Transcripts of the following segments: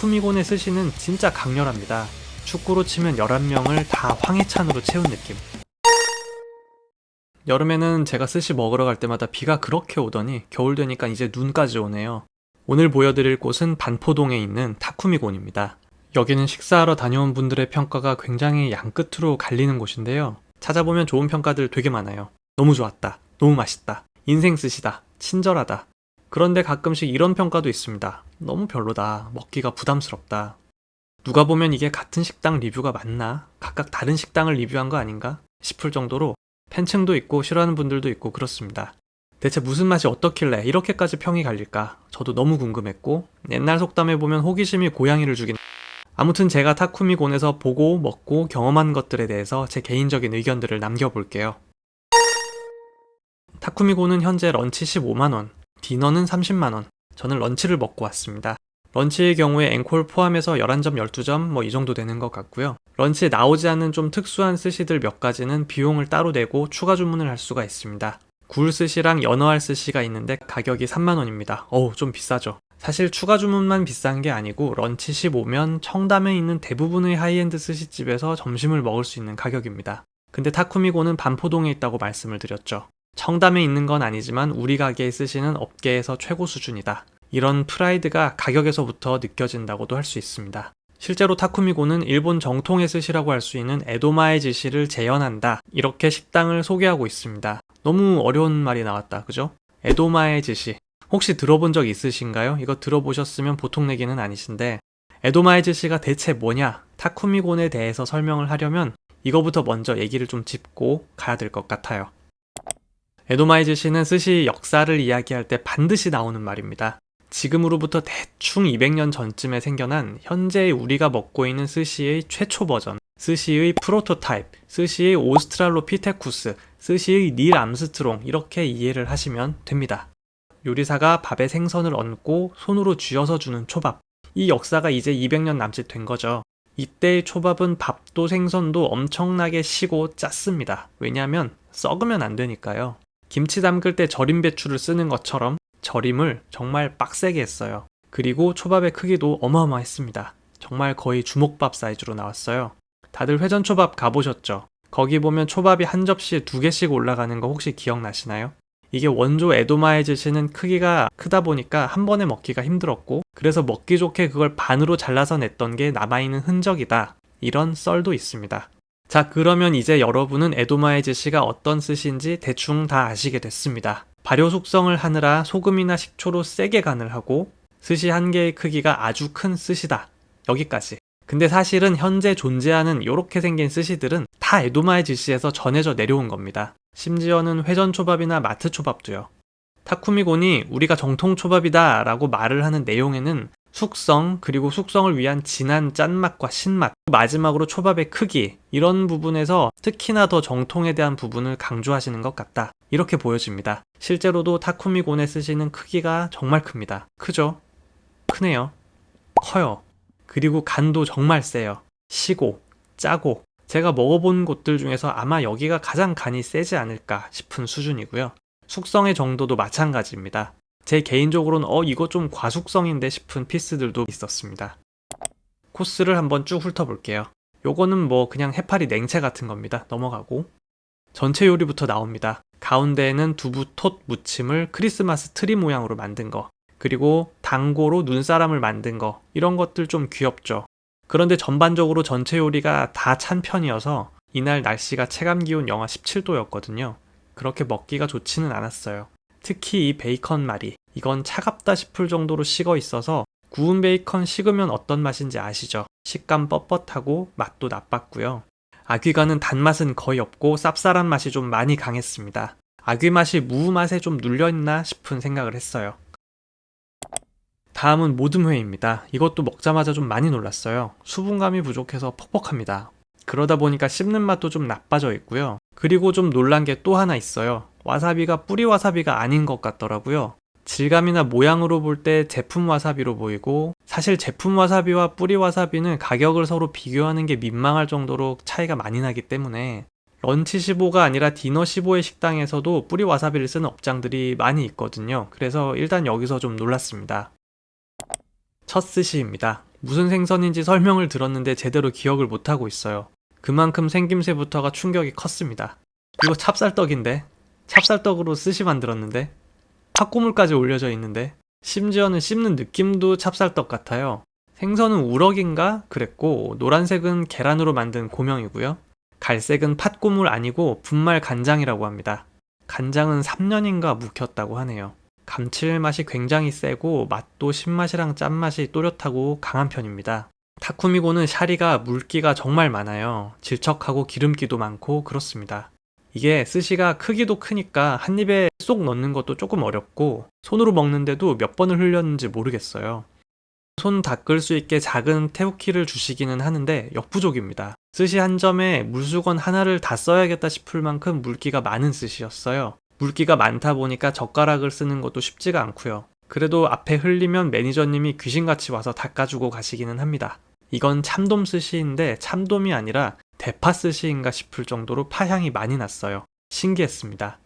타쿠미곤의 스시는 진짜 강렬합니다. 축구로 치면 11명을 다 황해찬으로 채운 느낌. 여름에는 제가 스시 먹으러 갈 때마다 비가 그렇게 오더니 겨울 되니까 이제 눈까지 오네요. 오늘 보여드릴 곳은 반포동에 있는 타쿠미곤입니다. 여기는 식사하러 다녀온 분들의 평가가 굉장히 양끝으로 갈리는 곳인데요. 찾아보면 좋은 평가들 되게 많아요. 너무 좋았다. 너무 맛있다. 인생 스시다. 친절하다. 그런데 가끔씩 이런 평가도 있습니다. 너무 별로다. 먹기가 부담스럽다. 누가 보면 이게 같은 식당 리뷰가 맞나? 각각 다른 식당을 리뷰한 거 아닌가? 싶을 정도로 팬층도 있고 싫어하는 분들도 있고 그렇습니다. 대체 무슨 맛이 어떻길래 이렇게까지 평이 갈릴까? 저도 너무 궁금했고 옛날 속담에 보면 호기심이 고양이를 죽인 아무튼 제가 타쿠미곤에서 보고 먹고 경험한 것들에 대해서 제 개인적인 의견들을 남겨볼게요. 타쿠미곤은 현재 런치 15만원, 디너는 30만원. 저는 런치를 먹고 왔습니다. 런치의 경우에 앵콜 포함해서 11점, 12점 이 정도 되는 것 같고요. 런치에 나오지 않는 좀 특수한 스시들 몇 가지는 비용을 따로 내고 추가 주문을 할 수가 있습니다. 굴 스시랑 연어알 스시가 있는데 가격이 3만원입니다. 좀 비싸죠. 사실 추가 주문만 비싼 게 아니고 런치 15면 청담에 있는 대부분의 하이엔드 스시집에서 점심을 먹을 수 있는 가격입니다. 근데 타쿠미곤은 반포동에 있다고 말씀을 드렸죠. 청담에 있는 건 아니지만 우리 가게의 스시는 업계에서 최고 수준이다. 이런 프라이드가 가격에서부터 느껴진다고도 할 수 있습니다. 실제로 타쿠미곤은 일본 정통의 스시라고 할 수 있는 에도마의 지시를 재현한다. 이렇게 식당을 소개하고 있습니다. 너무 어려운 말이 나왔다. 그죠? 에도마의 지시. 혹시 들어본 적 있으신가요? 이거 들어보셨으면 보통 내기는 아니신데 에도마의 지시가 대체 뭐냐? 타쿠미곤에 대해서 설명을 하려면 이거부터 먼저 얘기를 좀 짚고 가야 될 것 같아요. 에도마의 지시는 스시 역사를 이야기할 때 반드시 나오는 말입니다. 지금으로부터 대충 200년 전쯤에 생겨난 현재 우리가 먹고 있는 스시의 최초 버전, 스시의 프로토타입, 스시의 오스트랄로피테쿠스, 스시의 닐 암스트롱 이렇게 이해를 하시면 됩니다. 요리사가 밥에 생선을 얹고 손으로 쥐어서 주는 초밥. 이 역사가 이제 200년 남짓 된 거죠. 이때의 초밥은 밥도 생선도 엄청나게 시고 짰습니다. 왜냐하면 썩으면 안 되니까요. 김치 담글 때 절임 배추를 쓰는 것처럼 절임을 정말 빡세게 했어요. 그리고 초밥의 크기도 어마어마했습니다. 정말 거의 주먹밥 사이즈로 나왔어요. 다들 회전초밥 가보셨죠? 거기 보면 초밥이 한 접시에 2개씩 올라가는 거 혹시 기억나시나요? 이게 원조 에도마의 지시는 크기가 크다 보니까 한 번에 먹기가 힘들었고 그래서 먹기 좋게 그걸 반으로 잘라서 냈던 게 남아있는 흔적이다. 이런 썰도 있습니다. 자, 그러면 이제 여러분은 에도마의 지시가 어떤 스시인지 대충 다 아시게 됐습니다. 발효 숙성을 하느라 소금이나 식초로 세게 간을 하고 스시 한 개의 크기가 아주 큰 스시다. 여기까지. 근데 사실은 현재 존재하는 이렇게 생긴 스시들은 다 에도마의 지시에서 전해져 내려온 겁니다. 심지어는 회전초밥이나 마트초밥도요. 타쿠미곤이 우리가 정통초밥이다 라고 말을 하는 내용에는 숙성, 그리고 숙성을 위한 진한 짠맛과 신맛, 마지막으로 초밥의 크기, 이런 부분에서 특히나 더 정통에 대한 부분을 강조하시는 것 같다. 이렇게 보여집니다. 실제로도 타쿠미곤의 스시는 크기가 정말 큽니다. 크죠? 크네요. 커요. 그리고 간도 정말 세요. 시고, 짜고, 제가 먹어본 곳들 중에서 아마 여기가 가장 간이 세지 않을까 싶은 수준이고요. 숙성의 정도도 마찬가지입니다. 제 개인적으로는 이거 좀 과숙성인데 싶은 피스들도 있었습니다. 코스를 한번 쭉 훑어볼게요. 요거는 그냥 해파리 냉채 같은 겁니다. 넘어가고 전체 요리부터 나옵니다. 가운데에는 두부 톳 무침을 크리스마스 트리 모양으로 만든 거, 그리고 당고로 눈사람을 만든 거, 이런 것들 좀 귀엽죠. 그런데 전반적으로 전체 요리가 다 찬 편이어서 이날 날씨가 체감기온 영하 17도였거든요. 그렇게 먹기가 좋지는 않았어요. 특히 이 베이컨 말이, 이건 차갑다 싶을 정도로 식어 있어서 구운 베이컨 식으면 어떤 맛인지 아시죠? 식감 뻣뻣하고 맛도 나빴고요. 아귀가는 단맛은 거의 없고 쌉쌀한 맛이 좀 많이 강했습니다. 아귀 맛이 무 맛에 좀 눌려있나 싶은 생각을 했어요. 다음은 모듬회입니다. 이것도 먹자마자 좀 많이 놀랐어요. 수분감이 부족해서 퍽퍽합니다. 그러다 보니까 씹는 맛도 좀 나빠져 있고요. 그리고 좀 놀란 게 또 하나 있어요. 와사비가 뿌리 와사비가 아닌 것 같더라고요. 질감이나 모양으로 볼 때 제품 와사비로 보이고, 사실 제품 와사비와 뿌리 와사비는 가격을 서로 비교하는 게 민망할 정도로 차이가 많이 나기 때문에 런치 15가 아니라 디너 15의 식당에서도 뿌리 와사비를 쓰는 업장들이 많이 있거든요. 그래서 일단 여기서 좀 놀랐습니다. 첫 스시입니다. 무슨 생선인지 설명을 들었는데 제대로 기억을 못하고 있어요. 그만큼 생김새부터가 충격이 컸습니다. 이거 찹쌀떡인데? 찹쌀떡으로 스시 만들었는데? 팥고물까지 올려져 있는데? 심지어는 씹는 느낌도 찹쌀떡 같아요. 생선은 우럭인가? 그랬고, 노란색은 계란으로 만든 고명이고요. 갈색은 팥고물 아니고 분말 간장이라고 합니다. 간장은 3년인가 묵혔다고 하네요. 감칠맛이 굉장히 세고 맛도 신맛이랑 짠맛이 또렷하고 강한 편입니다. 타쿠미고는 샤리가 물기가 정말 많아요. 질척하고 기름기도 많고 그렇습니다. 이게 스시가 크기도 크니까 한 입에 쏙 넣는 것도 조금 어렵고 손으로 먹는데도 몇 번을 흘렸는지 모르겠어요. 손 닦을 수 있게 작은 태우키를 주시기는 하는데 역부족입니다. 스시 한 점에 물수건 하나를 다 써야겠다 싶을 만큼 물기가 많은 스시였어요. 물기가 많다 보니까 젓가락을 쓰는 것도 쉽지가 않고요. 그래도 앞에 흘리면 매니저님이 귀신같이 와서 닦아주고 가시기는 합니다. 이건 참돔 스시인데 참돔이 아니라 대파 스시인가 싶을 정도로 파향이 많이 났어요. 신기했습니다.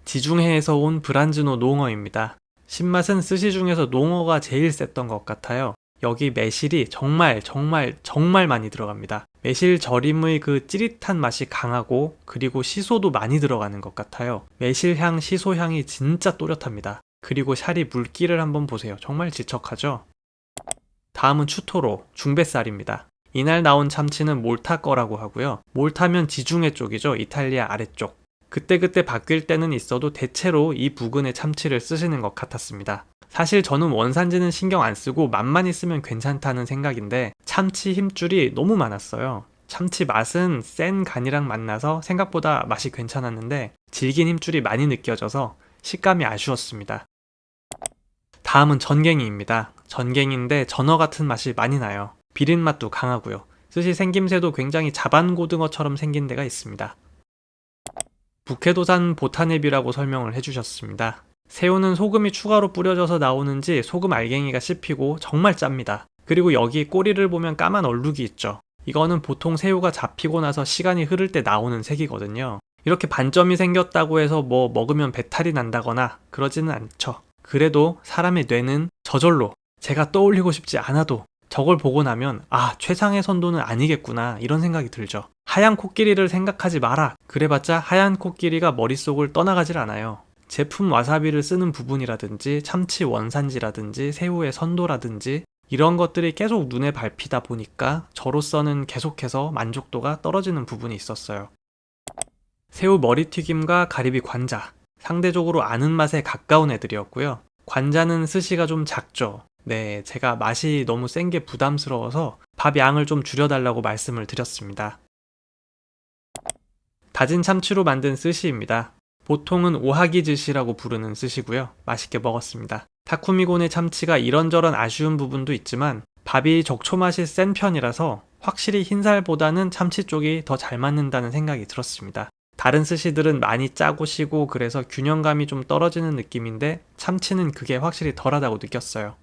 지중해에서 온 브란즈노 농어입니다. 신맛은 스시 중에서 농어가 제일 셌던 것 같아요. 여기 매실이 정말 많이 들어갑니다. 매실 절임의 그 찌릿한 맛이 강하고 그리고 시소도 많이 들어가는 것 같아요. 매실향, 시소향이 진짜 또렷합니다. 그리고 샤리 물기를 한번 보세요. 정말 질척하죠? 다음은 추토로, 중뱃살입니다. 이날 나온 참치는 몰타 거라고 하고요. 몰타면 지중해 쪽이죠. 이탈리아 아래쪽. 그때그때 바뀔 때는 있어도 대체로 이 부근의 참치를 쓰시는 것 같았습니다. 사실 저는 원산지는 신경 안 쓰고 맛만 있으면 괜찮다는 생각인데 참치 힘줄이 너무 많았어요. 참치 맛은 센 간이랑 만나서 생각보다 맛이 괜찮았는데 질긴 힘줄이 많이 느껴져서 식감이 아쉬웠습니다. 다음은 전갱이입니다. 전갱인데 전어 같은 맛이 많이 나요. 비린 맛도 강하고요. 스시 생김새도 굉장히 자반고등어처럼 생긴 데가 있습니다. 북해도산 보타네비라고 설명을 해주셨습니다. 새우는 소금이 추가로 뿌려져서 나오는지 소금 알갱이가 씹히고 정말 짭니다. 그리고 여기 꼬리를 보면 까만 얼룩이 있죠. 이거는 보통 새우가 잡히고 나서 시간이 흐를 때 나오는 색이거든요. 이렇게 반점이 생겼다고 해서 뭐 먹으면 배탈이 난다거나 그러지는 않죠. 그래도 사람의 뇌는 저절로 제가 떠올리고 싶지 않아도 저걸 보고 나면 아, 최상의 선도는 아니겠구나 이런 생각이 들죠. 하얀 코끼리를 생각하지 마라. 그래봤자 하얀 코끼리가 머릿속을 떠나가질 않아요. 제품 와사비를 쓰는 부분이라든지 참치 원산지라든지 새우의 선도라든지 이런 것들이 계속 눈에 밟히다 보니까 저로서는 계속해서 만족도가 떨어지는 부분이 있었어요. 새우 머리튀김과 가리비 관자, 상대적으로 아는 맛에 가까운 애들이었고요. 관자는 스시가 좀 작죠. 네, 제가 맛이 너무 센 게 부담스러워서 밥 양을 좀 줄여달라고 말씀을 드렸습니다. 다진 참치로 만든 스시입니다. 보통은 오하기 즈시라고 부르는 스시고요. 맛있게 먹었습니다. 타쿠미곤의 참치가 이런저런 아쉬운 부분도 있지만 밥이 적초 맛이 센 편이라서 확실히 흰살보다는 참치 쪽이 더 잘 맞는다는 생각이 들었습니다. 다른 스시들은 많이 짜고 시고 그래서 균형감이 좀 떨어지는 느낌인데 참치는 그게 확실히 덜하다고 느꼈어요.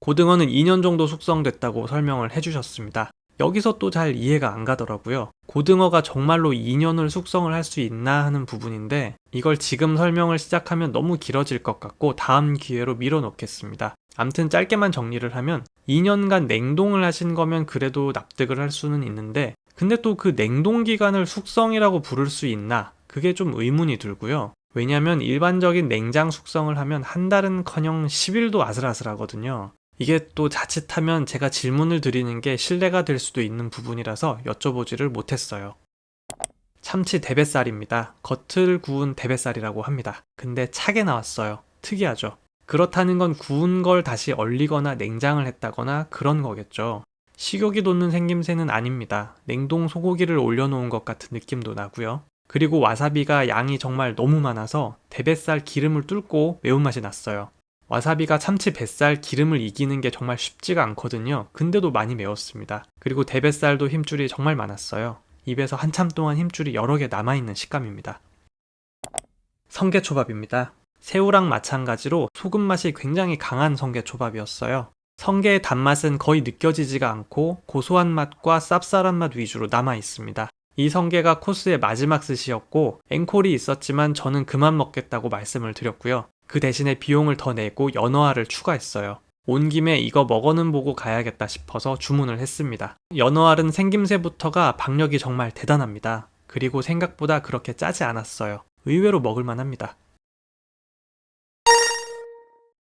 고등어는 2년 정도 숙성됐다고 설명을 해주셨습니다. 여기서 또 잘 이해가 안 가더라고요. 고등어가 정말로 2년을 숙성을 할 수 있나 하는 부분인데 이걸 지금 설명을 시작하면 너무 길어질 것 같고 다음 기회로 미뤄놓겠습니다. 암튼 짧게만 정리를 하면 2년간 냉동을 하신 거면 그래도 납득을 할 수는 있는데 근데 또 그 냉동 기간을 숙성이라고 부를 수 있나? 그게 좀 의문이 들고요. 왜냐면 일반적인 냉장 숙성을 하면 한 달은커녕 10일도 아슬아슬하거든요. 이게 또 자칫하면 제가 질문을 드리는 게 신뢰가 될 수도 있는 부분이라서 여쭤보지를 못했어요. 참치 대뱃살입니다. 겉을 구운 대뱃살이라고 합니다. 근데 차게 나왔어요. 특이하죠? 그렇다는 건 구운 걸 다시 얼리거나 냉장을 했다거나 그런 거겠죠. 식욕이 돋는 생김새는 아닙니다. 냉동 소고기를 올려놓은 것 같은 느낌도 나고요. 그리고 와사비가 양이 정말 너무 많아서 대뱃살 기름을 뚫고 매운맛이 났어요. 와사비가 참치 뱃살 기름을 이기는 게 정말 쉽지가 않거든요. 근데도 많이 매웠습니다. 그리고 대뱃살도 힘줄이 정말 많았어요. 입에서 한참 동안 힘줄이 여러 개 남아있는 식감입니다. 성게초밥입니다. 새우랑 마찬가지로 소금 맛이 굉장히 강한 성게초밥이었어요. 성게의 단맛은 거의 느껴지지가 않고 고소한 맛과 쌉쌀한 맛 위주로 남아있습니다. 이 성게가 코스의 마지막 스시였고 앵콜이 있었지만 저는 그만 먹겠다고 말씀을 드렸고요. 그 대신에 비용을 더 내고 연어알을 추가했어요. 온 김에 이거 먹어는 보고 가야겠다 싶어서 주문을 했습니다. 연어알은 생김새부터가 박력이 정말 대단합니다. 그리고 생각보다 그렇게 짜지 않았어요. 의외로 먹을만 합니다.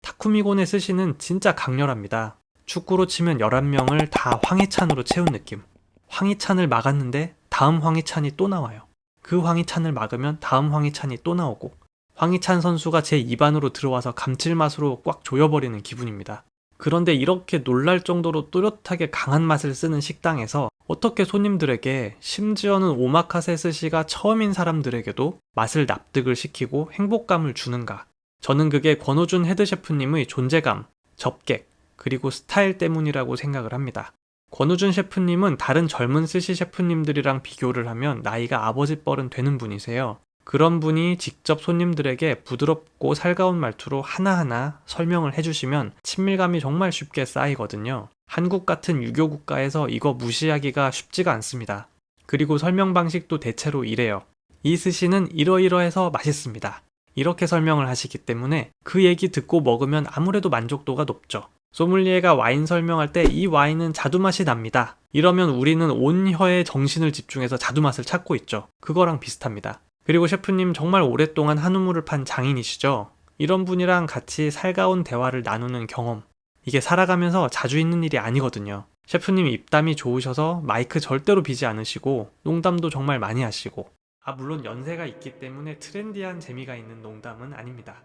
타쿠미곤의 스시는 진짜 강렬합니다. 축구로 치면 11명을 다 황희찬으로 채운 느낌. 황희찬을 막았는데 다음 황희찬이 또 나와요. 그 황희찬을 막으면 다음 황희찬이 또 나오고, 황희찬 선수가 제 입안으로 들어와서 감칠맛으로 꽉 조여버리는 기분입니다. 그런데 이렇게 놀랄 정도로 또렷하게 강한 맛을 쓰는 식당에서 어떻게 손님들에게, 심지어는 오마카세 스시가 처음인 사람들에게도 맛을 납득을 시키고 행복감을 주는가? 저는 그게 권호준 헤드셰프님의 존재감, 접객, 그리고 스타일 때문이라고 생각을 합니다. 권우준 셰프님은 다른 젊은 스시 셰프님들이랑 비교를 하면 나이가 아버지 뻘은 되는 분이세요. 그런 분이 직접 손님들에게 부드럽고 살가운 말투로 하나하나 설명을 해주시면 친밀감이 정말 쉽게 쌓이거든요. 한국 같은 유교 국가에서 이거 무시하기가 쉽지가 않습니다. 그리고 설명 방식도 대체로 이래요. 이 스시는 이러이러해서 맛있습니다. 이렇게 설명을 하시기 때문에 그 얘기 듣고 먹으면 아무래도 만족도가 높죠. 소믈리에가 와인 설명할 때 이 와인은 자두맛이 납니다. 이러면 우리는 온 혀에 정신을 집중해서 자두맛을 찾고 있죠. 그거랑 비슷합니다. 그리고 셰프님 정말 오랫동안 한우물을 판 장인이시죠. 이런 분이랑 같이 살가운 대화를 나누는 경험. 이게 살아가면서 자주 있는 일이 아니거든요. 셰프님 입담이 좋으셔서 마이크 절대로 비지 않으시고 농담도 정말 많이 하시고, 물론 연세가 있기 때문에 트렌디한 재미가 있는 농담은 아닙니다.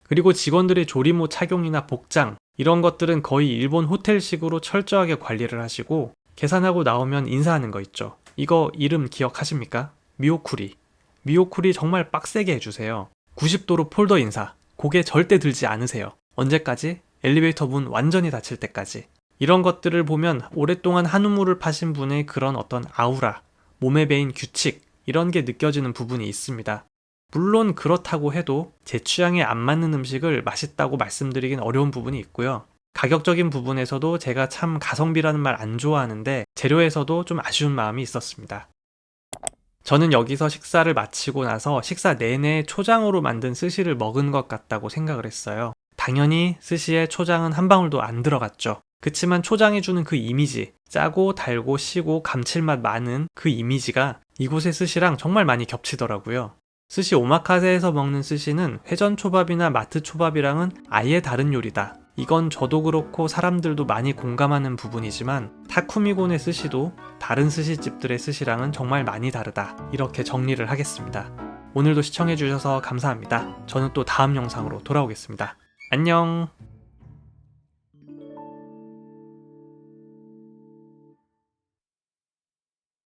그리고 직원들의 조리모 착용이나 복장, 이런 것들은 거의 일본 호텔식으로 철저하게 관리를 하시고, 계산하고 나오면 인사하는 거 있죠. 이거 이름 기억하십니까? 미오쿠리. 미오쿠리 정말 빡세게 해주세요. 90도로 폴더 인사. 고개 절대 들지 않으세요. 언제까지? 엘리베이터 문 완전히 닫힐 때까지. 이런 것들을 보면 오랫동안 한우물을 파신 분의 그런 어떤 아우라, 몸에 배인 규칙, 이런 게 느껴지는 부분이 있습니다. 물론 그렇다고 해도 제 취향에 안 맞는 음식을 맛있다고 말씀드리긴 어려운 부분이 있고요. 가격적인 부분에서도 제가 참 가성비라는 말 안 좋아하는데 재료에서도 좀 아쉬운 마음이 있었습니다. 저는 여기서 식사를 마치고 나서 식사 내내 초장으로 만든 스시를 먹은 것 같다고 생각을 했어요. 당연히 스시에 초장은 한 방울도 안 들어갔죠. 그치만 초장이 주는 그 이미지, 짜고 달고 시고 감칠맛 많은 그 이미지가 이곳의 스시랑 정말 많이 겹치더라고요. 스시 오마카세에서 먹는 스시는 회전초밥이나 마트초밥이랑은 아예 다른 요리다. 이건 저도 그렇고 사람들도 많이 공감하는 부분이지만 타쿠미곤의 스시도 다른 스시집들의 스시랑은 정말 많이 다르다. 이렇게 정리를 하겠습니다. 오늘도 시청해주셔서 감사합니다. 저는 또 다음 영상으로 돌아오겠습니다. 안녕!